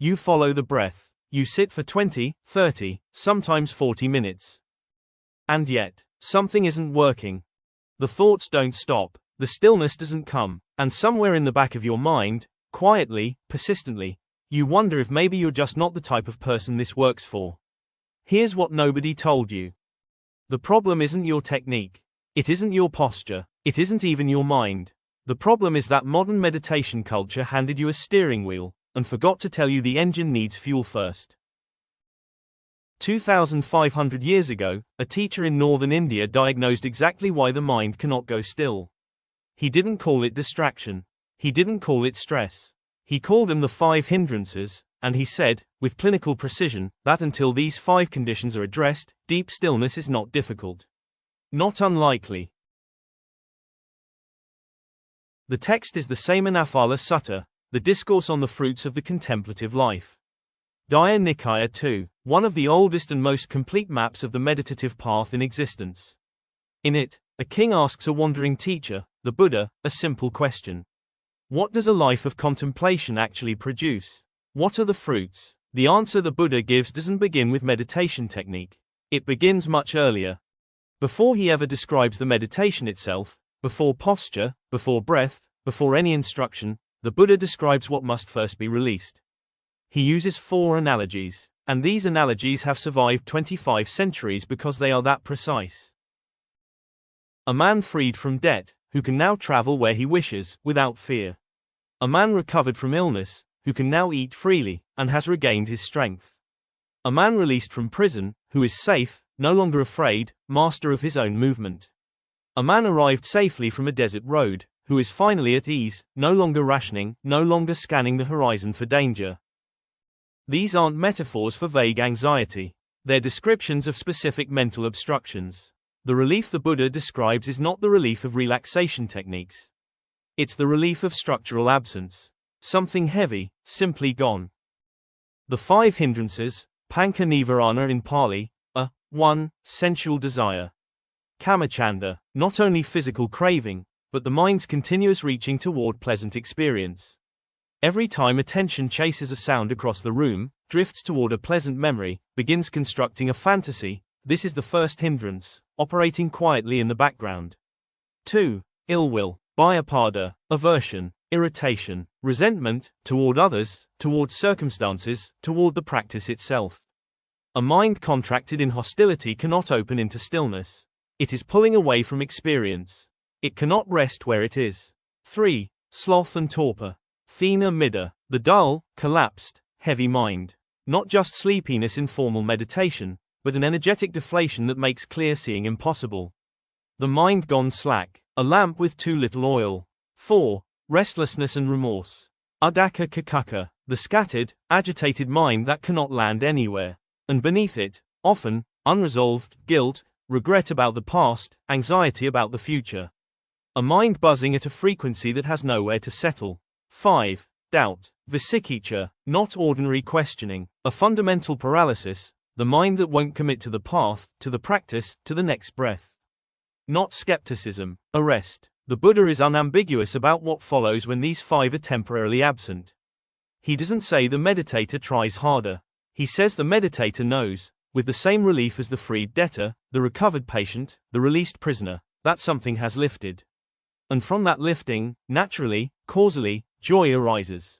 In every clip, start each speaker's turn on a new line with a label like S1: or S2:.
S1: You follow the breath. You sit for 20, 30, sometimes 40 minutes. And yet, something isn't working. The thoughts don't stop, the stillness doesn't come, and somewhere in the back of your mind, quietly, persistently, you wonder if maybe you're just not the type of person this works for. Here's what nobody told you. The problem isn't your technique. It isn't your posture. It isn't even your mind. The problem is that modern meditation culture handed you a steering wheel, and forgot to tell you the engine needs fuel first. 2,500 years ago, a teacher in northern India diagnosed exactly why the mind cannot go still. He didn't call it distraction. He didn't call it stress. He called them the 5 hindrances, and he said, with clinical precision, that until these 5 conditions are addressed, deep stillness is not difficult. Not unlikely. The text is the Sāmaññaphala Sutta, the discourse on the fruits of the contemplative life. Nikāya 2, one of the oldest and most complete maps of the meditative path in existence. In it, a king asks a wandering teacher, the Buddha, a simple question. What does a life of contemplation actually produce? What are the fruits? The answer the Buddha gives doesn't begin with meditation technique. It begins much earlier. Before he ever describes the meditation itself, before posture, before breath, before any instruction, the Buddha describes what must first be released. He uses 4 analogies, and these analogies have survived 25 centuries because they are that precise. A man freed from debt, who can now travel where he wishes, without fear. A man recovered from illness, who can now eat freely, and has regained his strength. A man released from prison, who is safe, no longer afraid, master of his own movement. A man arrived safely from a desert road, who is finally at ease, no longer rationing, no longer scanning the horizon for danger. These aren't metaphors for vague anxiety. They're descriptions of specific mental obstructions. The relief the Buddha describes is not the relief of relaxation techniques. It's the relief of structural absence. Something heavy, simply gone. The 5 hindrances, panca nivarana in Pāli, are 1. Sensual desire. Kamachanda, not only physical craving, but the mind's continuous reaching toward pleasant experience. Every time attention chases a sound across the room, drifts toward a pleasant memory, begins constructing a fantasy, this is the first hindrance, operating quietly in the background. 2. Ill will, bhayapada, aversion, irritation, resentment, toward others, toward circumstances, toward the practice itself. A mind contracted in hostility cannot open into stillness. It is pulling away from experience. It cannot rest where it is. 3. Sloth and torpor. Thina middha, the dull, collapsed, heavy mind. Not just sleepiness in formal meditation, but an energetic deflation that makes clear seeing impossible. The mind gone slack, a lamp with too little oil. 4. Restlessness and remorse. Uddhaka kakaka, the scattered, agitated mind that cannot land anywhere. And beneath it, often, unresolved, guilt, regret about the past, anxiety about the future. A mind buzzing at a frequency that has nowhere to settle. 5. Doubt, vicikiccha, not ordinary questioning, a fundamental paralysis, the mind that won't commit to the path, to the practice, to the next breath. Not skepticism, arrest. The Buddha is unambiguous about what follows when these 5 are temporarily absent. He doesn't say the meditator tries harder. He says the meditator knows, with the same relief as the freed debtor, the recovered patient, the released prisoner, that something has lifted. And from that lifting, naturally, causally, joy arises.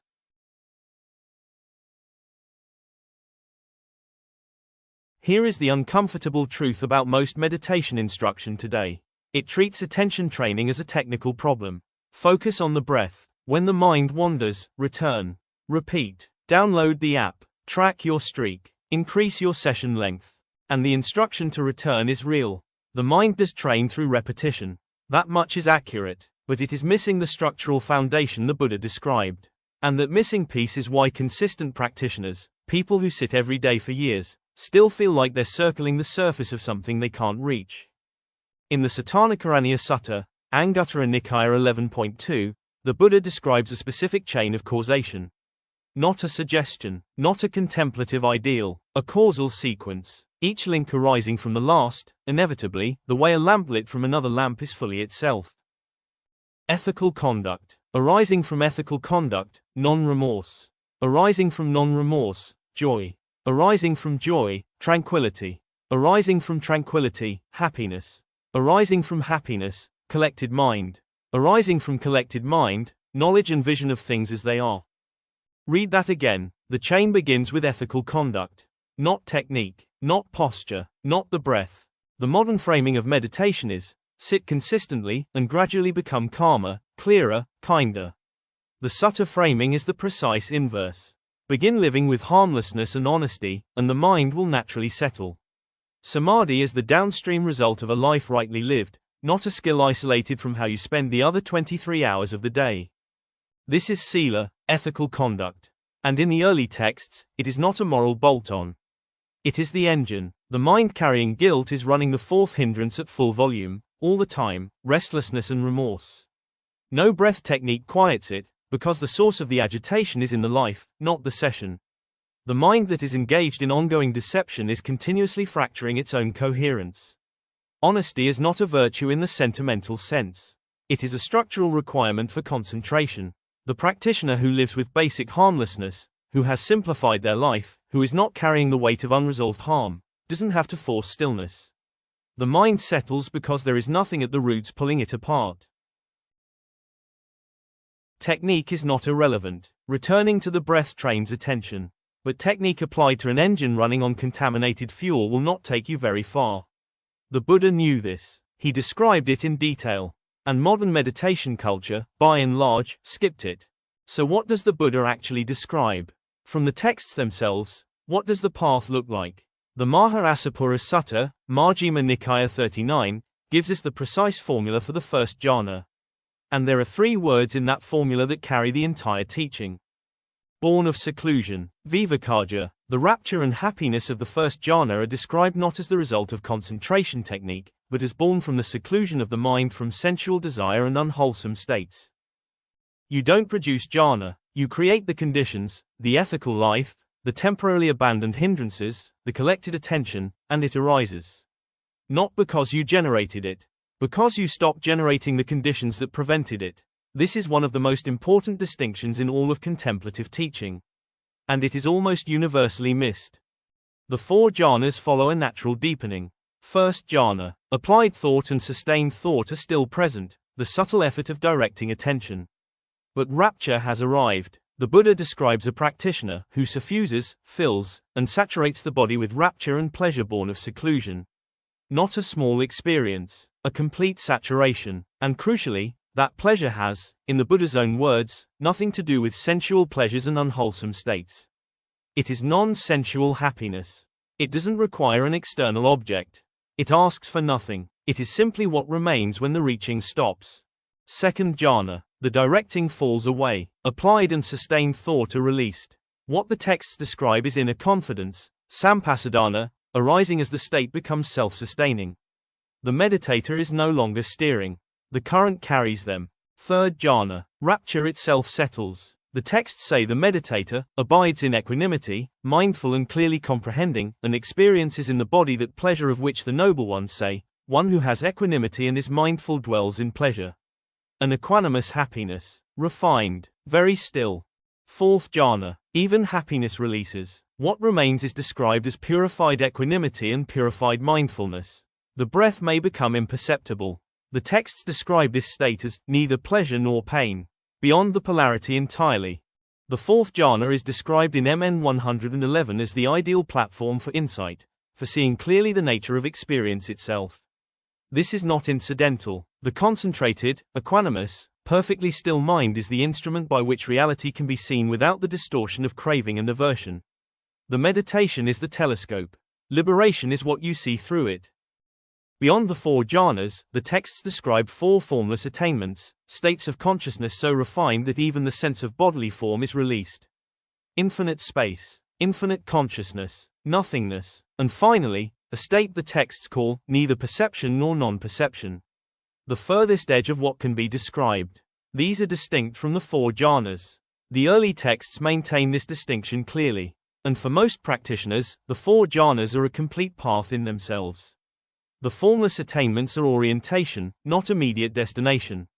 S1: Here is the uncomfortable truth about most meditation instruction today. It treats attention training as a technical problem. Focus on the breath. When the mind wanders, return. Repeat. Download the app. Track your streak. Increase your session length. And the instruction to return is real. The mind does train through repetition. That much is accurate, but it is missing the structural foundation the Buddha described. And that missing piece is why consistent practitioners, people who sit every day for years, still feel like they're circling the surface of something they can't reach. In the Cetanākaraṇīya Sutta, Anguttara Nikāya 11.2, the Buddha describes a specific chain of causation. Not a suggestion, not a contemplative ideal, a causal sequence, each link arising from the last, inevitably, the way a lamp lit from another lamp is fully itself. Ethical conduct. Arising from ethical conduct, non-remorse. Arising from non-remorse, joy. Arising from joy, tranquility. Arising from tranquility, happiness. Arising from happiness, collected mind. Arising from collected mind, knowledge and vision of things as they are. Read that again. The chain begins with ethical conduct. Not technique, not posture, not the breath. The modern framing of meditation is, sit consistently and gradually become calmer, clearer, kinder. The sutta framing is the precise inverse. Begin living with harmlessness and honesty, and the mind will naturally settle. Samadhi is the downstream result of a life rightly lived, not a skill isolated from how you spend the other 23 hours of the day. This is Sīla, ethical conduct. And in the early texts, it is not a moral bolt-on. It is the engine. The mind carrying guilt is running the fourth hindrance at full volume, all the time, restlessness and remorse. No breath technique quiets it, because the source of the agitation is in the life, not the session. The mind that is engaged in ongoing deception is continuously fracturing its own coherence. Honesty is not a virtue in the sentimental sense. It is a structural requirement for concentration. The practitioner who lives with basic harmlessness, who has simplified their life, who is not carrying the weight of unresolved harm, doesn't have to force stillness. The mind settles because there is nothing at the roots pulling it apart. Technique is not irrelevant. Returning to the breath trains attention. But technique applied to an engine running on contaminated fuel will not take you very far. The Buddha knew this. He described it in detail. And modern meditation culture, by and large, skipped it. So what does the Buddha actually describe? From the texts themselves, what does the path look like? The Mahāsapura Sutta, Majjhima Nikāya 39, gives us the precise formula for the first jhana. And there are 3 words in that formula that carry the entire teaching. Born of seclusion, vivekāja, the rapture and happiness of the first jhana are described not as the result of concentration technique, but as born from the seclusion of the mind from sensual desire and unwholesome states. You don't produce jhana, you create the conditions, the ethical life, the temporarily abandoned hindrances, the collected attention, and it arises. Not because you generated it, because you stopped generating the conditions that prevented it. This is one of the most important distinctions in all of contemplative teaching. And it is almost universally missed. The 4 jhanas follow a natural deepening. First jhana, applied thought and sustained thought are still present, the subtle effort of directing attention. But rapture has arrived. The Buddha describes a practitioner who suffuses, fills, and saturates the body with rapture and pleasure born of seclusion. Not a small experience, a complete saturation, and crucially, that pleasure has, in the Buddha's own words, nothing to do with sensual pleasures and unwholesome states. It is non-sensual happiness. It doesn't require an external object. It asks for nothing. It is simply what remains when the reaching stops. Second jhana, the directing falls away. Applied and sustained thought are released. What the texts describe is inner confidence, sampassadhana, arising as the state becomes self-sustaining. The meditator is no longer steering. The current carries them. Third jhana, rapture itself settles. The texts say the meditator abides in equanimity, mindful and clearly comprehending, and experiences in the body that pleasure of which the noble ones say, one who has equanimity and is mindful dwells in pleasure. An equanimous happiness, refined, very still. Fourth jhana, even happiness releases. What remains is described as purified equanimity and purified mindfulness. The breath may become imperceptible. The texts describe this state as neither pleasure nor pain, beyond the polarity entirely. The fourth jhana is described in MN 111 as the ideal platform for insight, for seeing clearly the nature of experience itself. This is not incidental. The concentrated, equanimous, perfectly still mind is the instrument by which reality can be seen without the distortion of craving and aversion. The meditation is the telescope. Liberation is what you see through it. Beyond the 4 jhanas, the texts describe 4 formless attainments, states of consciousness so refined that even the sense of bodily form is released. Infinite space, infinite consciousness, nothingness, and finally, a state the texts call neither perception nor non-perception. The furthest edge of what can be described. These are distinct from the 4 jhanas. The early texts maintain this distinction clearly, and for most practitioners, the 4 jhanas are a complete path in themselves. The formless attainments are orientation, not immediate destination.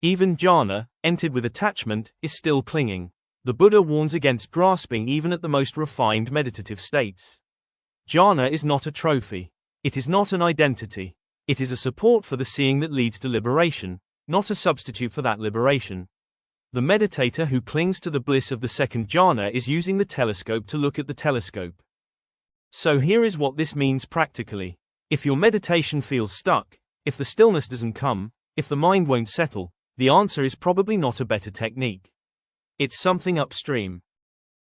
S1: Even jhana, entered with attachment, is still clinging. The Buddha warns against grasping even at the most refined meditative states. Jhāna is not a trophy. It is not an identity. It is a support for the seeing that leads to liberation, not a substitute for that liberation. The meditator who clings to the bliss of the second jhana is using the telescope to look at the telescope. So here is what this means practically. If your meditation feels stuck, if the stillness doesn't come, if the mind won't settle, the answer is probably not a better technique. It's something upstream.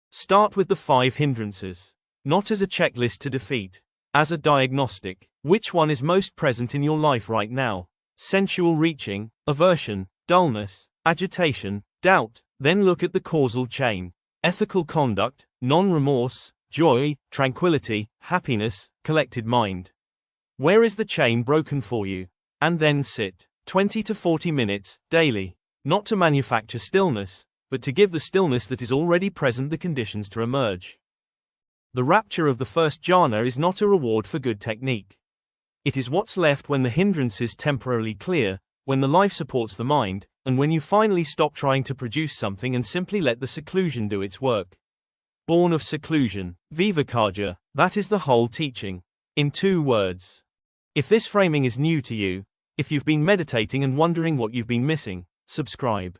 S1: Start with the 5 hindrances. Not as a checklist to defeat. As a diagnostic. Which one is most present in your life right now? Sensual reaching, aversion, dullness, agitation, doubt. Then look at the causal chain. Ethical conduct, non-remorse, joy, tranquility, happiness, collected mind. Where is the chain broken for you? And then sit. 20 to 40 minutes, daily. Not to manufacture stillness, but to give the stillness that is already present the conditions to emerge. The rapture of the first jhana is not a reward for good technique. It is what's left when the hindrances temporarily clear, when the life supports the mind, and when you finally stop trying to produce something and simply let the seclusion do its work. Born of seclusion, vivekāja, that is the whole teaching. In 2 words. If this framing is new to you, if you've been meditating and wondering what you've been missing, subscribe.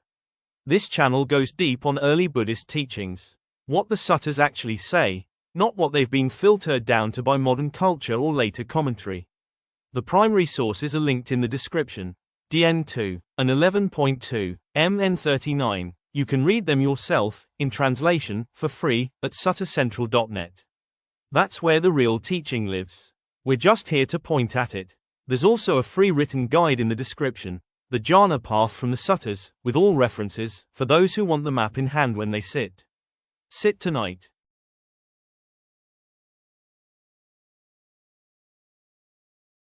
S1: This channel goes deep on early Buddhist teachings. What the suttas actually say, not what they've been filtered down to by modern culture or later commentary. The primary sources are linked in the description. DN2 and 11.2, MN39. You can read them yourself, in translation, for free, at suttacentral.net. That's where the real teaching lives. We're just here to point at it. There's also a free written guide in the description, the jhana path from the suttas, with all references, for those who want the map in hand when they sit. Sit tonight.